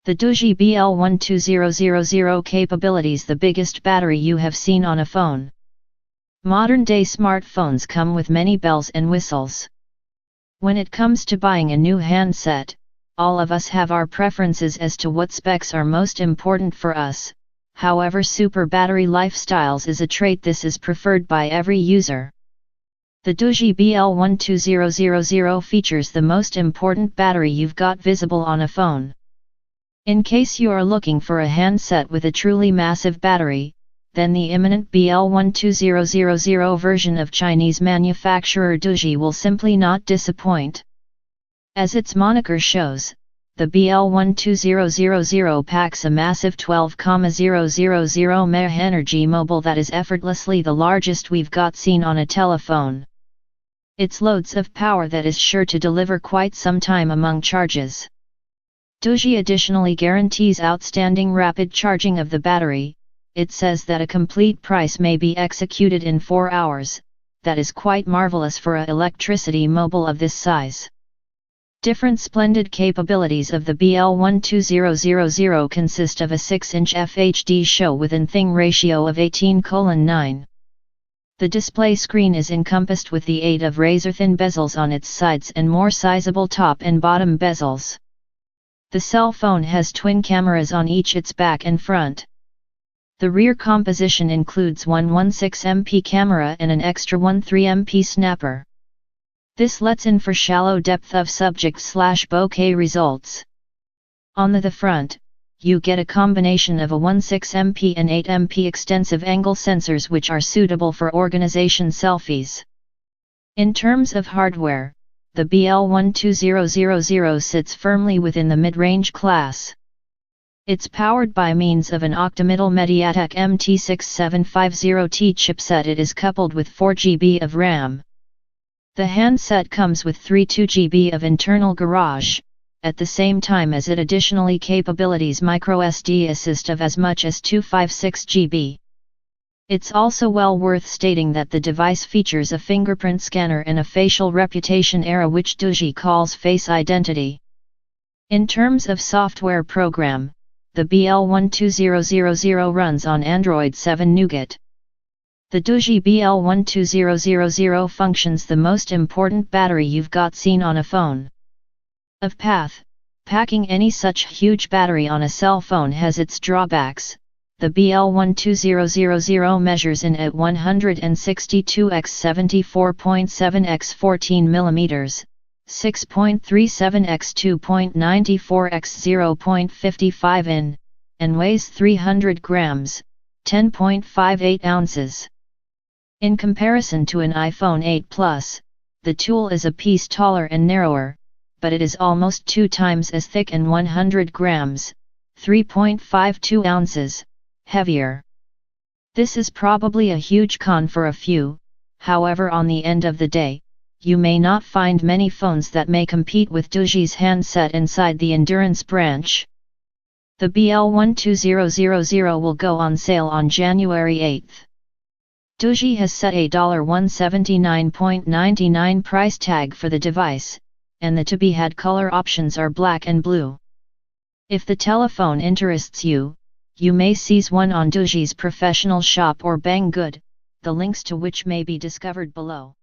The Doogee BL12000 capabilities, the biggest battery you have seen on a phone. Modern-day smartphones come with many bells and whistles. When it comes to buying a new handset, all of us have our preferences as to what specs are most important for us. However, super battery lifestyles is a trait this is preferred by every user. The Doogee BL12000 features the most important battery you've got visible on a phone. In case you are looking for a handset with a truly massive battery, then the imminent BL12000 version of Chinese manufacturer Doogee will simply not disappoint. As its moniker shows, the BL12000 packs a massive 12,000 mAh energy mobile that is effortlessly the largest we've got seen on a telephone. It's loads of power that is sure to deliver quite some time among charges. Doogee additionally guarantees outstanding rapid charging of the battery. It says that a complete price may be executed in 4 hours. That is quite marvelous for a electricity mobile of this size. Different splendid capabilities of the BL12000 consist of a 6-inch FHD show with an thing ratio of 18:9. The display screen is encompassed with the aid of razor-thin bezels on its sides and more sizable top and bottom bezels. The cell phone has twin cameras on each its back and front. The rear composition includes one 16MP camera and an extra 13MP snapper. This lets in for shallow depth of subject/bokeh results. On the front, you get a combination of a 16MP and 8MP extensive angle sensors which are suitable for organization selfies. In terms of hardware, the BL12000 sits firmly within the mid-range class. It's powered by means of an octa-middle MediaTek MT6750T chipset. It is coupled with 4GB of RAM. The handset comes with 2GB of internal garage, at the same time as it additionally capabilities microSD assist of as much as 256GB. It's also well worth stating that the device features a fingerprint scanner and a facial recognition era which Doogee calls Face Identity. In terms of software program, the BL12000 runs on Android 7 Nougat. The Doogee BL12000 functions the most important battery you've got seen on a phone. Of path, packing any such huge battery on a cell phone has its drawbacks. The BL12000 measures in at 162 x 74.7 x 14 mm, 6.37 x 2.94 x 0.55 in, and weighs 300 grams, 10.58 ounces. In comparison to an iPhone 8 Plus, the tool is a piece taller and narrower, but it is almost 2 times as thick and 100 grams, 3.52 ounces, heavier. This is probably a huge con for a few. However, on the end of the day, you may not find many phones that may compete with Doogee's handset inside the endurance branch. The BL12000 will go on sale on January 8. Doogee has set a $179.99 price tag for the device, and the to-be-had color options are black and blue. If the telephone interests you, you may seize one on Doogee's professional shop or Banggood, the links to which may be discovered below.